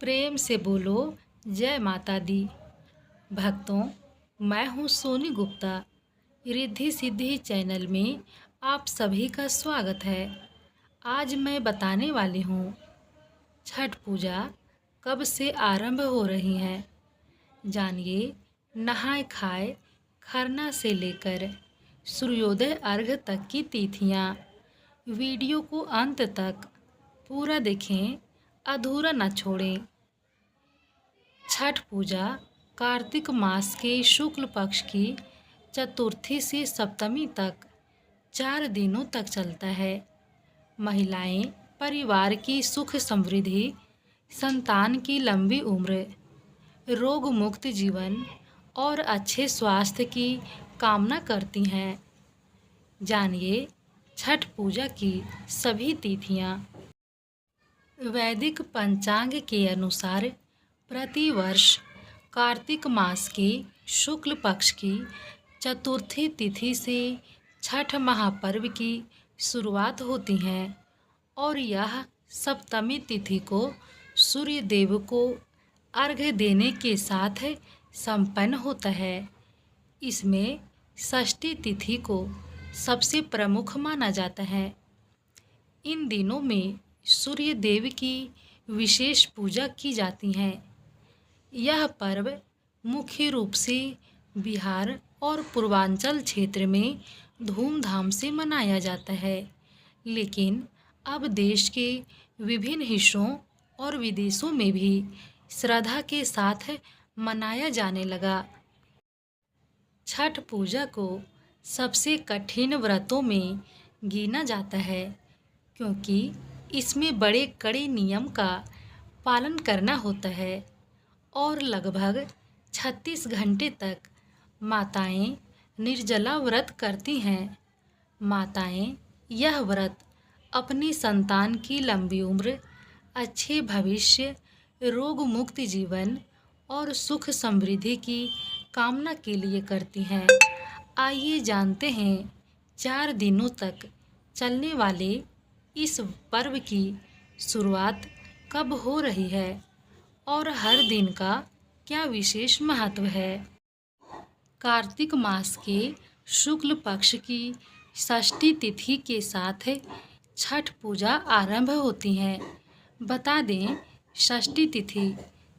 प्रेम से बोलो जय माता दी। भक्तों, मैं हूँ सोनी गुप्ता। रिद्धि सिद्धि चैनल में आप सभी का स्वागत है। आज मैं बताने वाली हूँ छठ पूजा कब से आरंभ हो रही है। जानिए नहाए खाए खरना से लेकर सूर्योदय अर्घ तक की तिथियाँ। वीडियो को अंत तक पूरा देखें, अधूरा न छोड़ें। छठ पूजा कार्तिक मास के शुक्ल पक्ष की चतुर्थी से सप्तमी तक 4 दिनों तक चलता है। महिलाएं परिवार की सुख समृद्धि, संतान की लंबी उम्र, रोग मुक्त जीवन और अच्छे स्वास्थ्य की कामना करती हैं। जानिए छठ पूजा की सभी तिथियां। वैदिक पंचांग के अनुसार प्रतिवर्ष कार्तिक मास के शुक्ल पक्ष की चतुर्थी तिथि से छठ महापर्व की शुरुआत होती है और यह सप्तमी तिथि को सूर्य देव को अर्घ्य देने के साथ संपन्न होता है। इसमें षष्ठी तिथि को सबसे प्रमुख माना जाता है। इन दिनों में सूर्य देव की विशेष पूजा की जाती है। यह पर्व मुख्य रूप से बिहार और पूर्वांचल क्षेत्र में धूमधाम से मनाया जाता है, लेकिन अब देश के विभिन्न हिस्सों और विदेशों में भी श्रद्धा के साथ मनाया जाने लगा। छठ पूजा को सबसे कठिन व्रतों में गिना जाता है, क्योंकि इसमें बड़े कड़े नियम का पालन करना होता है और लगभग 36 घंटे तक माताएं निर्जला व्रत करती हैं। माताएं यह व्रत अपनी संतान की लंबी उम्र, अच्छे भविष्य, रोग मुक्त जीवन और सुख समृद्धि की कामना के लिए करती हैं। आइए जानते हैं 4 दिनों तक चलने वाले इस पर्व की शुरुआत कब हो रही है और हर दिन का क्या विशेष महत्व है। कार्तिक मास के शुक्ल पक्ष की षष्ठी तिथि के साथ छठ पूजा आरंभ होती है। बता दें, षष्ठी तिथि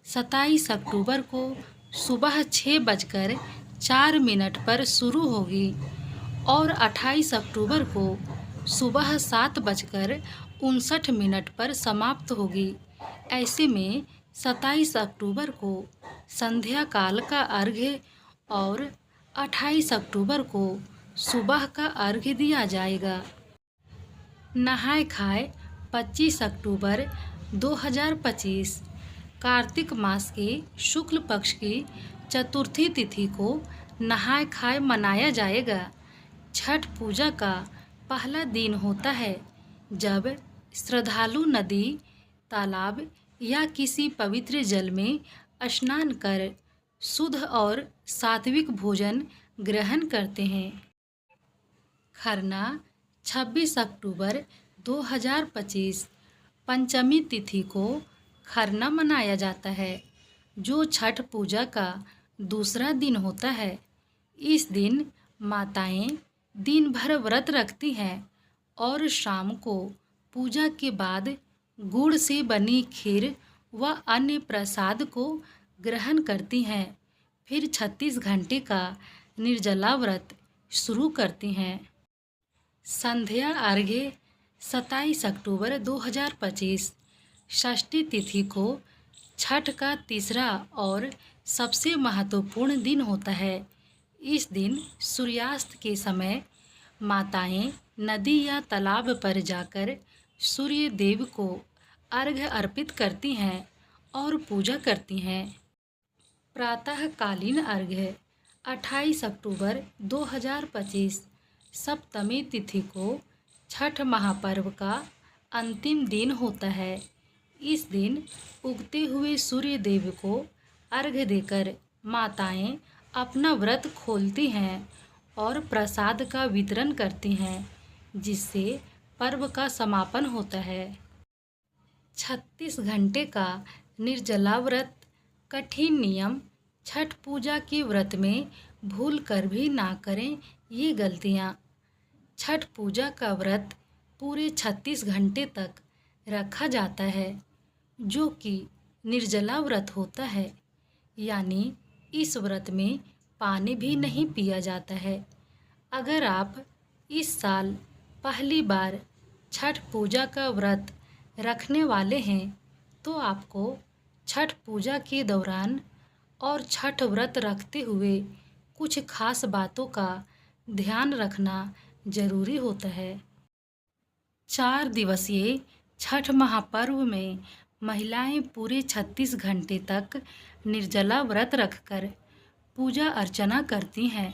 27 अक्टूबर को सुबह 6:04 पर शुरू होगी और 28 अक्टूबर को सुबह 7:59 पर समाप्त होगी। ऐसे में 27 अक्टूबर को संध्या काल का अर्घ्य और 28 अक्टूबर को सुबह का अर्घ्य दिया जाएगा। नहाए खाए 25 अक्टूबर 2025 कार्तिक मास के शुक्ल पक्ष की चतुर्थी तिथि को नहाए खाए मनाया जाएगा। छठ पूजा का पहला दिन होता है जब श्रद्धालु नदी, तालाब या किसी पवित्र जल में स्नान कर शुद्ध और सात्विक भोजन ग्रहण करते हैं। खरना 26 अक्टूबर 2025 पंचमी तिथि को खरना मनाया जाता है, जो छठ पूजा का दूसरा दिन होता है। इस दिन माताएं दिन भर व्रत रखती हैं और शाम को पूजा के बाद गुड़ से बनी खीर व अन्य प्रसाद को ग्रहण करती हैं। फिर 36 घंटे का निर्जला व्रत शुरू करती हैं। संध्या अर्घ्य 27 अक्टूबर 2025 षष्ठी तिथि को छठ का तीसरा और सबसे महत्वपूर्ण दिन होता है। इस दिन सूर्यास्त के समय माताएं नदी या तालाब पर जाकर सूर्य देव को अर्घ्य अर्पित करती हैं और पूजा करती हैं। प्रातःकालीन अर्घ्य 28 अक्टूबर 2025 सप्तमी तिथि को छठ महापर्व का अंतिम दिन होता है। इस दिन उगते हुए सूर्य देव को अर्घ्य देकर माताएं अपना व्रत खोलती हैं और प्रसाद का वितरण करती हैं, जिससे पर्व का समापन होता है। 36 घंटे का निर्जला व्रत कठिन नियम। छठ पूजा के व्रत में भूल कर भी ना करें ये गलतियाँ। छठ पूजा का व्रत पूरे 36 घंटे तक रखा जाता है, जो कि निर्जला व्रत होता है। यानी इस व्रत में पानी भी नहीं पिया जाता है। अगर आप इस साल पहली बार छठ पूजा का व्रत रखने वाले हैं तो आपको छठ पूजा के दौरान और छठ व्रत रखते हुए कुछ खास बातों का ध्यान रखना जरूरी होता है। 4 दिवसीय छठ महापर्व में महिलाएं पूरे 36 घंटे तक निर्जला व्रत रखकर पूजा अर्चना करती हैं।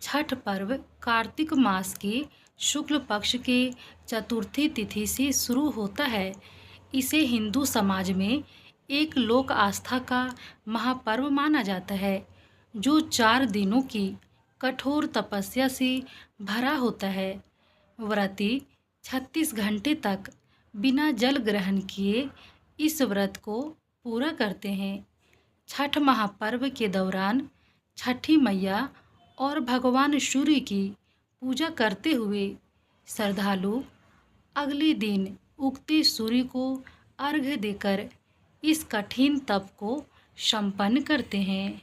छठ पर्व कार्तिक मास के शुक्ल पक्ष के चतुर्थी तिथि से शुरू होता है। इसे हिंदू समाज में एक लोक आस्था का महापर्व माना जाता है, जो 4 दिनों की कठोर तपस्या से भरा होता है। व्रती 36 घंटे तक बिना जल ग्रहण किए इस व्रत को पूरा करते हैं। छठ महापर्व के दौरान छठी मैया और भगवान सूर्य की पूजा करते हुए श्रद्धालु अगले दिन उगते सूर्य को अर्घ्य देकर इस कठिन तप को संपन्न करते हैं।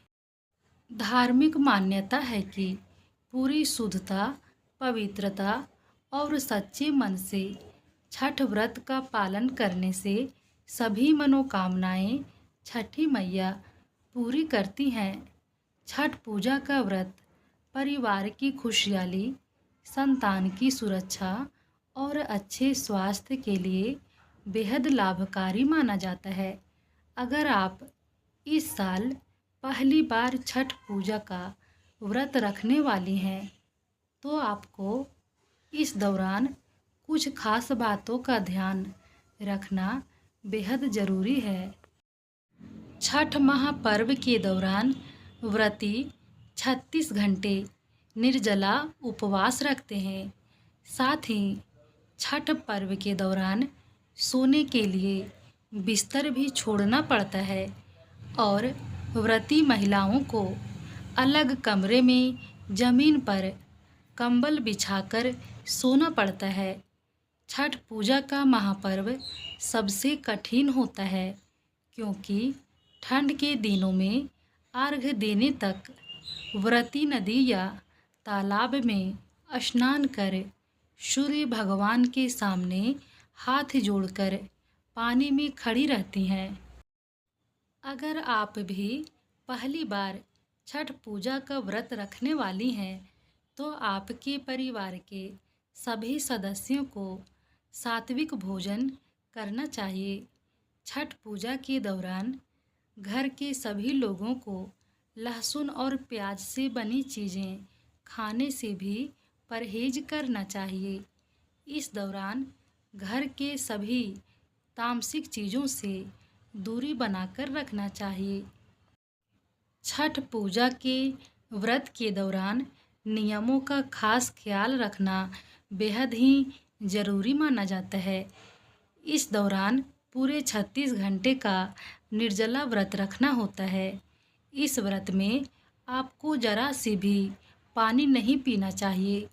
धार्मिक मान्यता है कि पूरी शुद्धता, पवित्रता और सच्चे मन से छठ व्रत का पालन करने से सभी मनोकामनाएं छठी मैया पूरी करती हैं। छठ पूजा का व्रत परिवार की खुशहाली, संतान की सुरक्षा और अच्छे स्वास्थ्य के लिए बेहद लाभकारी माना जाता है। अगर आप इस साल पहली बार छठ पूजा का व्रत रखने वाली हैं तो आपको इस दौरान कुछ खास बातों का ध्यान रखना बेहद ज़रूरी है। छठ महापर्व के दौरान व्रती 36 घंटे निर्जला उपवास रखते हैं। साथ ही छठ पर्व के दौरान सोने के लिए बिस्तर भी छोड़ना पड़ता है और व्रती महिलाओं को अलग कमरे में ज़मीन पर कंबल बिछाकर सोना पड़ता है। छठ पूजा का महापर्व सबसे कठिन होता है क्योंकि ठंड के दिनों में अर्घ्य देने तक व्रती नदी या तालाब में स्नान कर सूर्य भगवान के सामने हाथ जोड़कर पानी में खड़ी रहती हैं। अगर आप भी पहली बार छठ पूजा का व्रत रखने वाली हैं तो आपके परिवार के सभी सदस्यों को सात्विक भोजन करना चाहिए। छठ पूजा के दौरान घर के सभी लोगों को लहसुन और प्याज से बनी चीज़ें खाने से भी परहेज करना चाहिए। इस दौरान घर के सभी तामसिक चीज़ों से दूरी बनाकर रखना चाहिए। छठ पूजा के व्रत के दौरान नियमों का खास ख्याल रखना बेहद ही ज़रूरी माना जाता है। इस दौरान पूरे 36 घंटे का निर्जला व्रत रखना होता है। इस व्रत में आपको ज़रा सी भी पानी नहीं पीना चाहिए।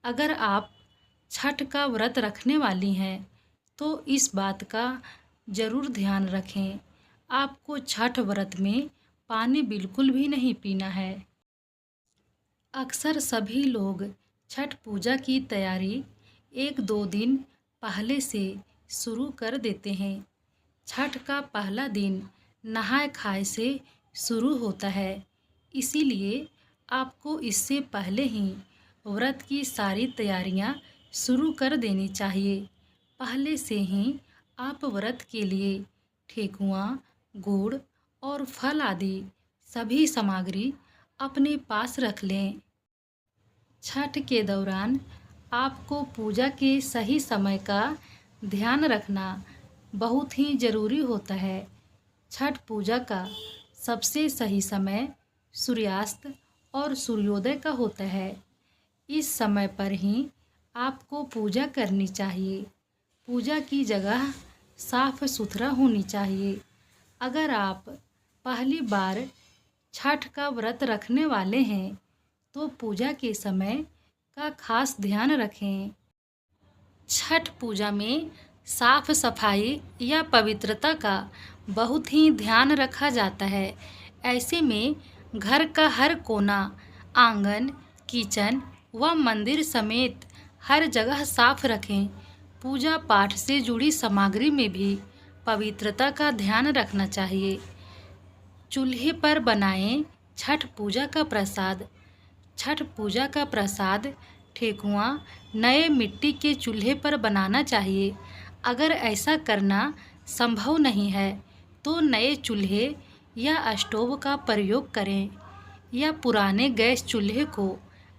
अगर आप छठ का व्रत रखने वाली हैं तो इस बात का ज़रूर ध्यान रखें, आपको छठ व्रत में पानी बिल्कुल भी नहीं पीना है। अक्सर सभी लोग छठ पूजा की तैयारी 1-2 दिन पहले से शुरू कर देते हैं। छठ का पहला दिन नहाय खाए से शुरू होता है, इसीलिए आपको इससे पहले ही व्रत की सारी तैयारियां शुरू कर देनी चाहिए। पहले से ही आप व्रत के लिए ठेकुआ, गुड़ और फल आदि सभी सामग्री अपने पास रख लें। छठ के दौरान आपको पूजा के सही समय का ध्यान रखना बहुत ही ज़रूरी होता है। छठ पूजा का सबसे सही समय सूर्यास्त और सूर्योदय का होता है। इस समय पर ही आपको पूजा करनी चाहिए। पूजा की जगह साफ सुथरा होनी चाहिए। अगर आप पहली बार छठ का व्रत रखने वाले हैं तो पूजा के समय का खास ध्यान रखें। छठ पूजा में साफ सफाई या पवित्रता का बहुत ही ध्यान रखा जाता है। ऐसे में घर का हर कोना, आंगन, किचन व मंदिर समेत हर जगह साफ रखें। पूजा पाठ से जुड़ी सामग्री में भी पवित्रता का ध्यान रखना चाहिए। चूल्हे पर बनाएं छठ पूजा का प्रसाद। छठ पूजा का प्रसाद ठेकुआ नए मिट्टी के चूल्हे पर बनाना चाहिए। अगर ऐसा करना संभव नहीं है तो नए चूल्हे या स्टोव का प्रयोग करें या पुराने गैस चूल्हे को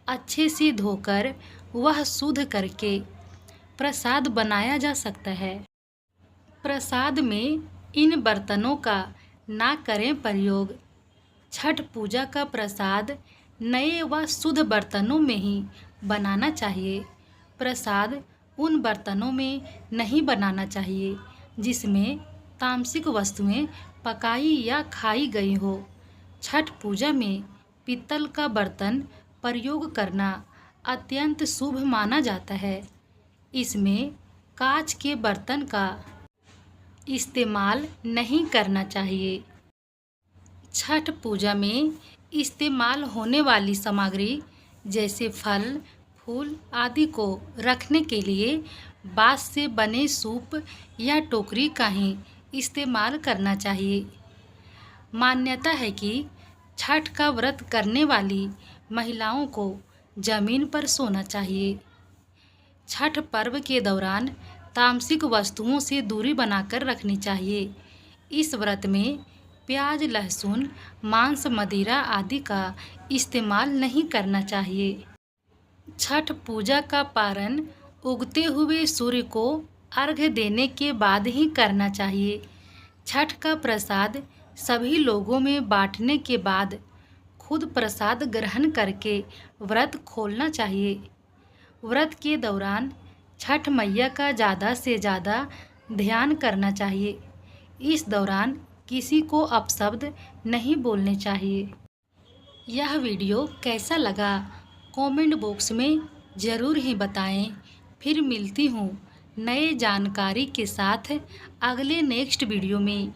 अच्छे से धोकर वह शुद्ध करके प्रसाद बनाया जा सकता है। प्रसाद में इन बर्तनों का ना करें प्रयोग। छठ पूजा का प्रसाद नए व शुद्ध बर्तनों में ही बनाना चाहिए। प्रसाद उन बर्तनों में नहीं बनाना चाहिए जिसमें तामसिक वस्तुएं पकाई या खाई गई हो। छठ पूजा में पीतल का बर्तन प्रयोग करना अत्यंत शुभ माना जाता है। इसमें कांच के बर्तन का इस्तेमाल नहीं करना चाहिए। छठ पूजा में इस्तेमाल होने वाली सामग्री जैसे फल, फूल आदि को रखने के लिए बांस से बने सूप या टोकरी का ही इस्तेमाल करना चाहिए। मान्यता है कि छठ का व्रत करने वाली महिलाओं को जमीन पर सोना चाहिए। छठ पर्व के दौरान तामसिक वस्तुओं से दूरी बनाकर रखनी चाहिए। इस व्रत में प्याज, लहसुन, मांस, मदिरा आदि का इस्तेमाल नहीं करना चाहिए। छठ पूजा का पारण उगते हुए सूर्य को अर्घ्य देने के बाद ही करना चाहिए। छठ का प्रसाद सभी लोगों में बांटने के बाद खुद प्रसाद ग्रहण करके व्रत खोलना चाहिए। व्रत के दौरान छठ मैया का ज़्यादा से ज़्यादा ध्यान करना चाहिए। इस दौरान किसी को अपशब्द नहीं बोलने चाहिए। यह वीडियो कैसा लगा कमेंट बॉक्स में ज़रूर ही बताएं। फिर मिलती हूँ नए जानकारी के साथ अगले नेक्स्ट वीडियो में।